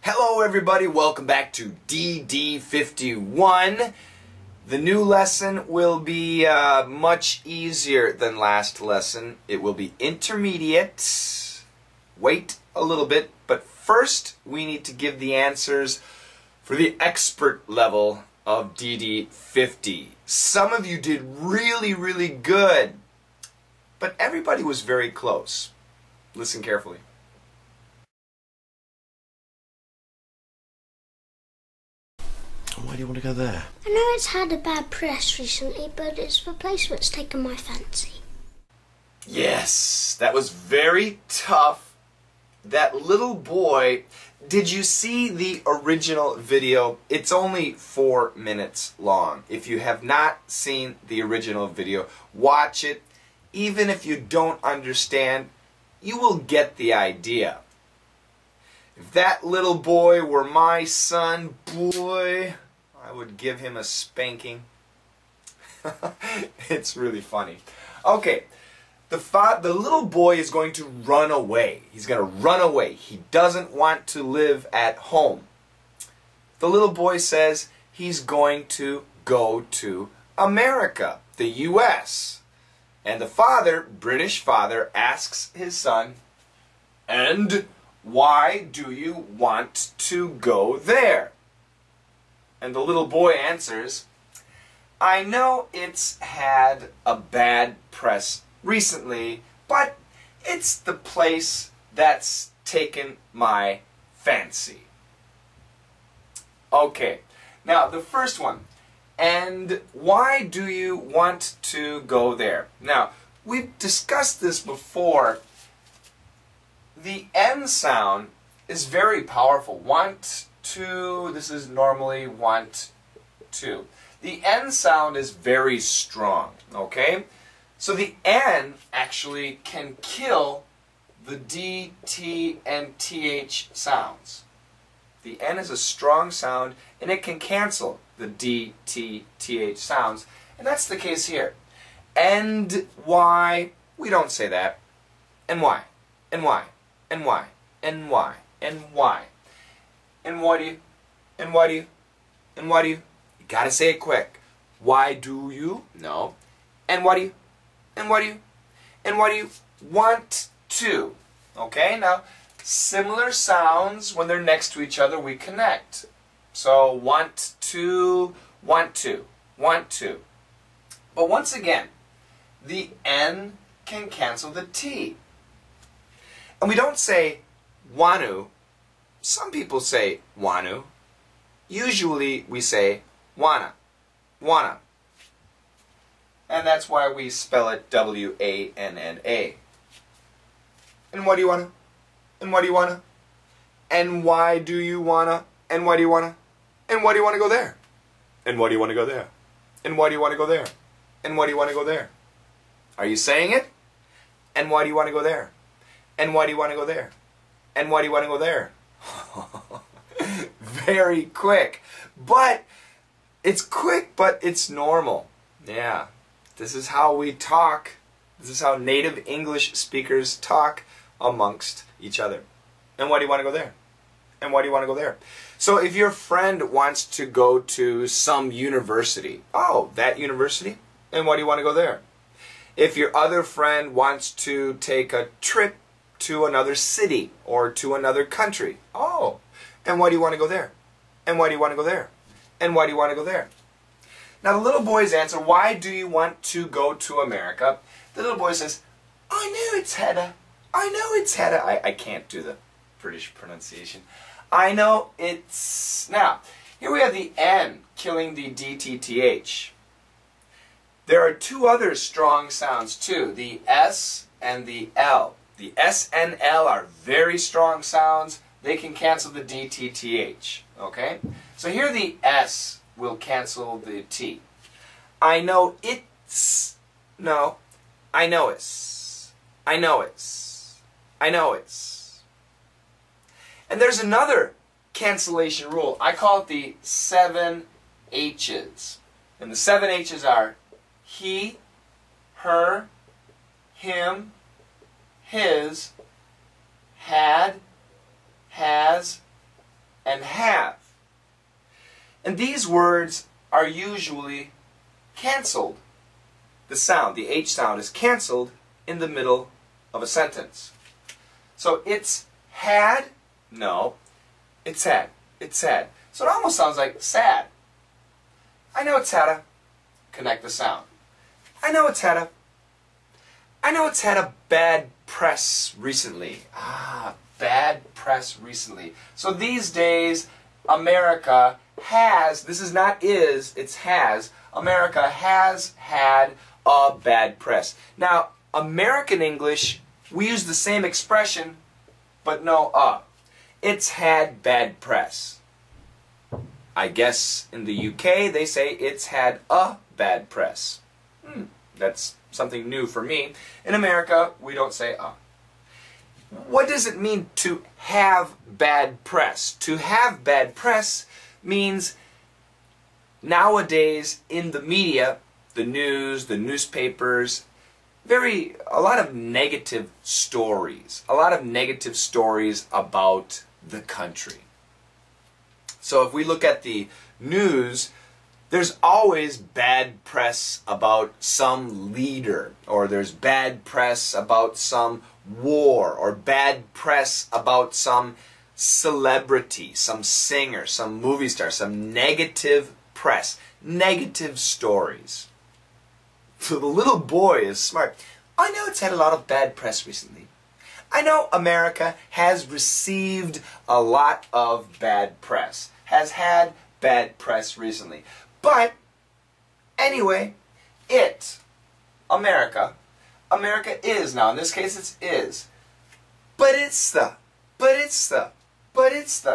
Hello everybody, welcome back to DD51. The new lesson will be much easier than last lesson. It will be intermediate. Wait a little bit, but first we need to give the answers for the expert level of DD50. Some of you did really good, but everybody was very close. Listen carefully. Why do you want to go there? I know it's had a bad press recently, but it's the place that's taken my fancy. Yes, that was very tough. That little boy, did you see the original video? It's only 4 minutes long. If you have not seen the original video, watch it. Even if you don't understand, you will get the idea. If that little boy were my son, boy, I would give him a spanking. It's really funny. Okay, the little boy is going to run away. He's going to run away. He doesn't want to live at home. The little boy says he's going to go to America, the U.S. And the father, British father, asks his son, "And why do you want to go there?" And the little boy answers, "I know it's had a bad press recently, but it's the place that's taken my fancy." Okay, now the first one. And why do you want to go there? Now, we've discussed this before. The N sound is very powerful. Want to, this is normally want to. The N sound is very strong, okay? So the N actually can kill the D, T, and TH sounds. The N is a strong sound, and it can cancel the D, T, TH sounds. And that's the case here. And why? We don't say that. And why? And why? And why? And why? And why? And why do you? And why do you? And why do you? You gotta say it quick. Why do you? No. And why do you? And why do you? And why do you want to? Okay, now similar sounds, when they're next to each other, we connect. So want to, want to, want to. But once again, the N can cancel the T. And we don't say wanu. Some people say wanu. Usually we say wanna, wanna. And that's why we spell it W-A-N-N-A. And why do you wanna? And why do you wanna? And why do you wanna? And why do you wanna? And why do you wanna go there? And why do you wanna go there? And why do you wanna go there? And why do you wanna go there? Are you saying it? And why do you wanna go there? And why do you wanna go there? And why do you wanna go there? Very quick. But it's quick, but it's normal. Yeah. This is how we talk. This is how native English speakers talk amongst each other. And why do you want to go there? And why do you want to go there? So if your friend wants to go to some university, oh, that university? And why do you want to go there? If your other friend wants to take a trip to another city or to another country, oh, and why do you want to go there? And why do you want to go there? And why do you want to go there? Now the little boy's answer, why do you want to go to America? The little boy says, I know it's had a, I can't do the British pronunciation. I know it's, now, here we have the N killing the DTTH. There are two other strong sounds too, the S and the L. The S and L are very strong sounds. They can cancel the DTTH, okay? So here the S will cancel the T. I know it's, no, I know it's, I know it's, I know it's. And there's another cancellation rule. I call it the 7 H's. And the 7 H's are he, her, him, his, had, has, and have. And these words are usually canceled. The sound, the H sound, is canceled in the middle of a sentence. So it's had, no, it's had, it's had. So it almost sounds like sad. I know it's had a, connect the sound. I know it's had a bad press recently. Bad press recently. So these days, America has, this is not is, it's has, America has had a bad press. Now, American English, we use the same expression, but no It's had bad press. I guess in the UK they say it's had a bad press. That's something new for me. In America, we don't say a. What does it mean to have bad press? To have bad press means nowadays in the media, the news, the newspapers, a lot of negative stories. A lot of negative stories about the country. So if we look at the news, there's always bad press about some leader, or there's bad press about some war, or bad press about some celebrity, some singer, some movie star, some negative press, negative stories. So the little boy is smart. I know it's had a lot of bad press recently. I know America has received a lot of bad press, has had bad press recently. But anyway, America is, now in this case it's is, but it's the.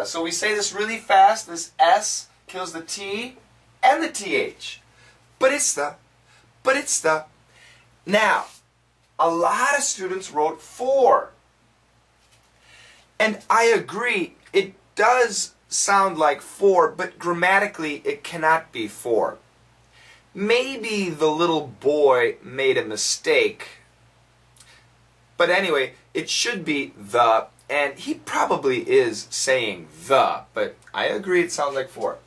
So we say this really fast, this S kills the T and the TH. But it's the. Now, a lot of students wrote for. And I agree, it does sound like for, but grammatically it cannot be for. Maybe the little boy made a mistake. But anyway, it should be the, and he probably is saying the, but I agree it sounds like for.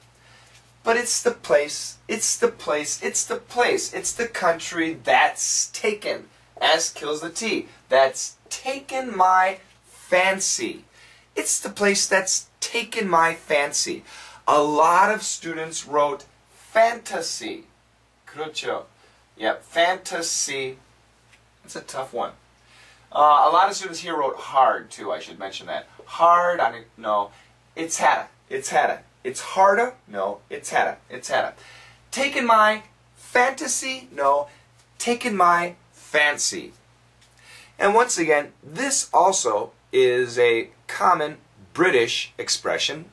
But it's the place, it's the place, it's the place, it's the country that's taken. S kills the T. That's taken my fancy. It's the place that's taken my fancy. A lot of students wrote fantasy. 그렇죠. Yeah, fantasy. It's a tough one. A lot of students here wrote hard too. I should mention that. Hard. No. It's had. It's had. It's harder. No. It's had. It's had. Taken my fantasy. No. Taken my fancy. And once again, this also is a common British expression.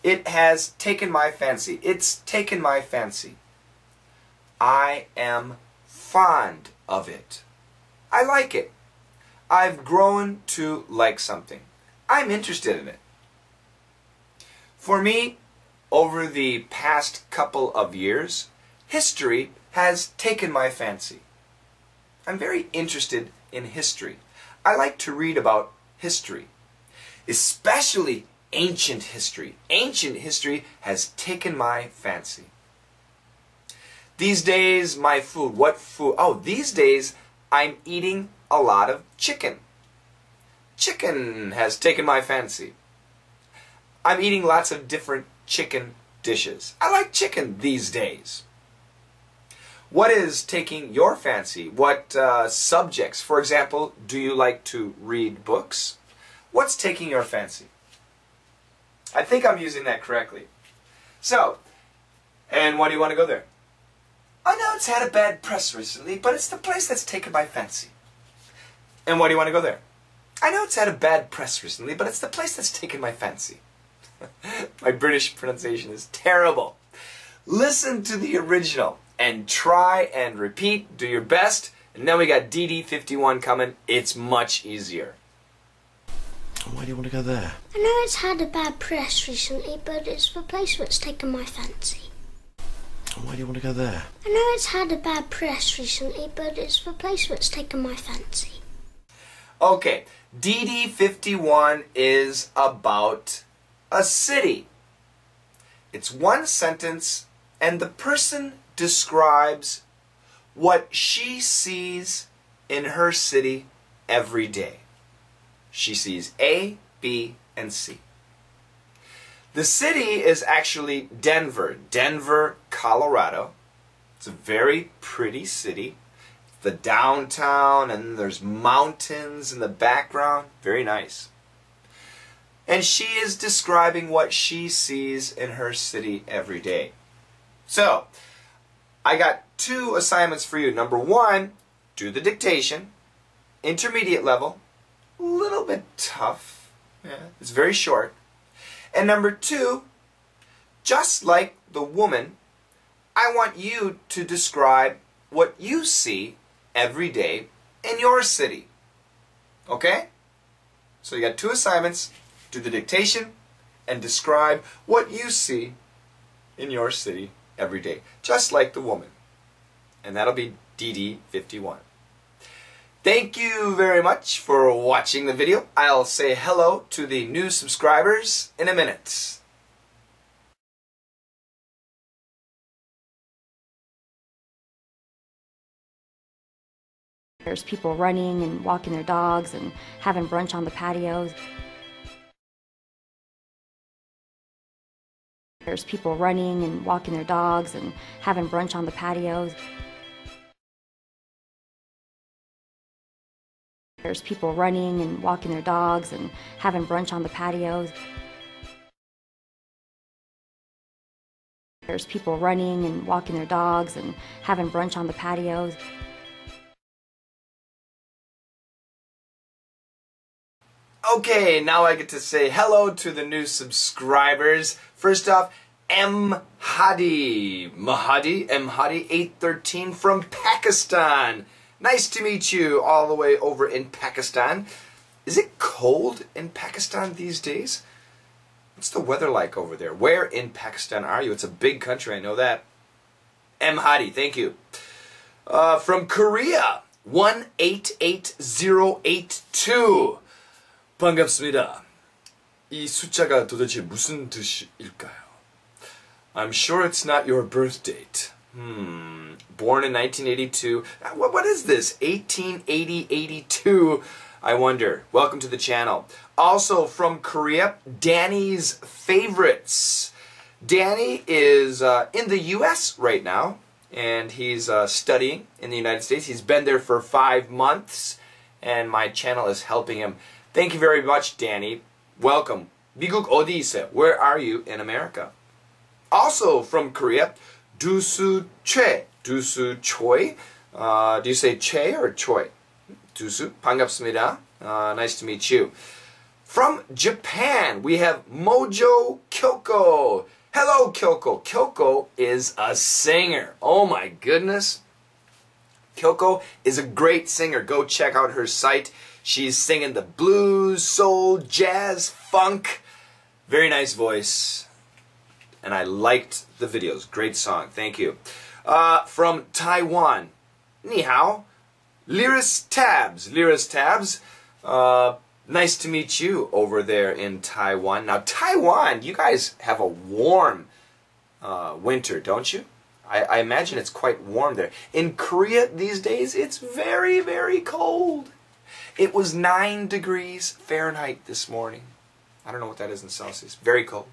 It has taken my fancy. It's taken my fancy. I am fond of it. I like it. I've grown to like something. I'm interested in it. For me, over the past couple of years, history has taken my fancy. I'm very interested in history. I like to read about history, especially ancient history. Ancient history has taken my fancy. These days, my food, what food? Oh, these days, I'm eating a lot of chicken. Chicken has taken my fancy. I'm eating lots of different chicken dishes. I like chicken these days. What is taking your fancy? What subjects? For example, do you like to read books? What's taking your fancy? I think I'm using that correctly. So, and why do you want to go there? I know it's had a bad press recently, but it's the place that's taken my fancy. And why do you want to go there? I know it's had a bad press recently, but it's the place that's taken my fancy. My British pronunciation is terrible. Listen to the original and try and repeat. Do your best. And then we got DD51 coming. It's much easier. Why do you want to go there? I know it's had a bad press recently, but it's the place that's taken my fancy. Why do you want to go there? I know it's had a bad press recently, but it's the place that's taken my fancy. Okay, DD51 is about a city. It's one sentence, and the person describes what she sees in her city every day. She sees A, B, and C. The city is actually Denver. Denver, Colorado. It's a very pretty city. The downtown, and there's mountains in the background. Very nice. And she is describing what she sees in her city every day. So, I got 2 assignments for you. Number 1, do the dictation. Intermediate level. A little bit tough. Yeah, it's very short. And number 2, just like the woman, I want you to describe what you see every day in your city. Okay? So you got 2 assignments. Do the dictation and describe what you see in your city every day, just like the woman. And that'll be DD 51. Thank you very much for watching the video. I'll say hello to the new subscribers in a minute. There's people running and walking their dogs and having brunch on the patios. There's people running and walking their dogs and having brunch on the patios. There's people running and walking their dogs and having brunch on the patios. There's people running and walking their dogs and having brunch on the patios. Okay, now I get to say hello to the new subscribers. First off, M. Hadi. Mahadi, M. Hadi, 813 from Pakistan. Nice to meet you all the way over in Pakistan. Is it cold in Pakistan these days? What's the weather like over there? Where in Pakistan are you? It's a big country, I know that. M. Hadi, thank you. From Korea, 188082. 반갑습니다. 이 숫자가 도대체 무슨 뜻일까요? I'm sure it's not your birth date. Born in 1982. What is this? 1880-82. I wonder. Welcome to the channel. Also from Korea, Danny's Favorites. Danny is in the U.S. right now, and he's studying in the United States. He's been there for 5 months, and my channel is helping him. Thank you very much, Danny. Welcome. 미국 어디 있어요? Where are you in America? Also from Korea, Dusu Choi. Dusu Choi. Do you say Che or Choi? Dusu. 반갑습니다. Nice to meet you. From Japan, we have Mojo Kyoko. Hello, Kyoko. Kyoko is a singer. Oh my goodness. Kyoko is a great singer. Go check out her site. She's singing the blues, soul, jazz, funk. Very nice voice. And I liked the videos. Great song. Thank you. From Taiwan. Ni hao. Lyris Tabs. Lyris Tabs. Nice to meet you over there in Taiwan. Now, Taiwan, you guys have a warm winter, don't you? I imagine it's quite warm there. In Korea these days, it's very, very cold. It was 9 degrees Fahrenheit this morning. I don't know what that is in Celsius. Very cold.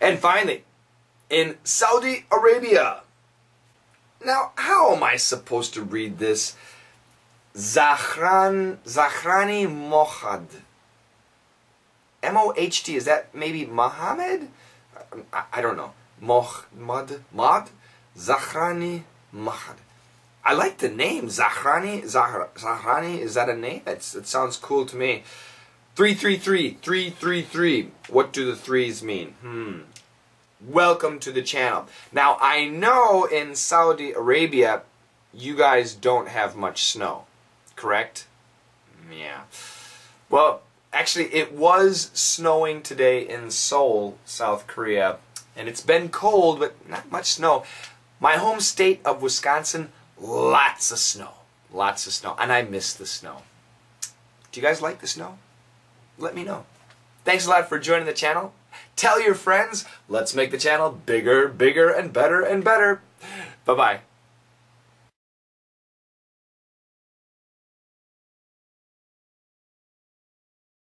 And finally, in Saudi Arabia. Now, how am I supposed to read this? Zahrani Mohad. M-O-H-D. Is that maybe Muhammad? I don't know. Mohad? Zahrani Mohad. I like the name. Zahrani. Zahrani. Is that a name? It sounds cool to me. 333. 333. What do the threes mean? Welcome to the channel. Now, I know in Saudi Arabia, you guys don't have much snow. Correct? Yeah. Well, actually, it was snowing today in Seoul, South Korea. And it's been cold, but not much snow. My home state of Wisconsin, lots of snow. Lots of snow. And I miss the snow. Do you guys like the snow? Let me know. Thanks a lot for joining the channel. Tell your friends. Let's make the channel bigger, bigger, and better and better. Bye-bye.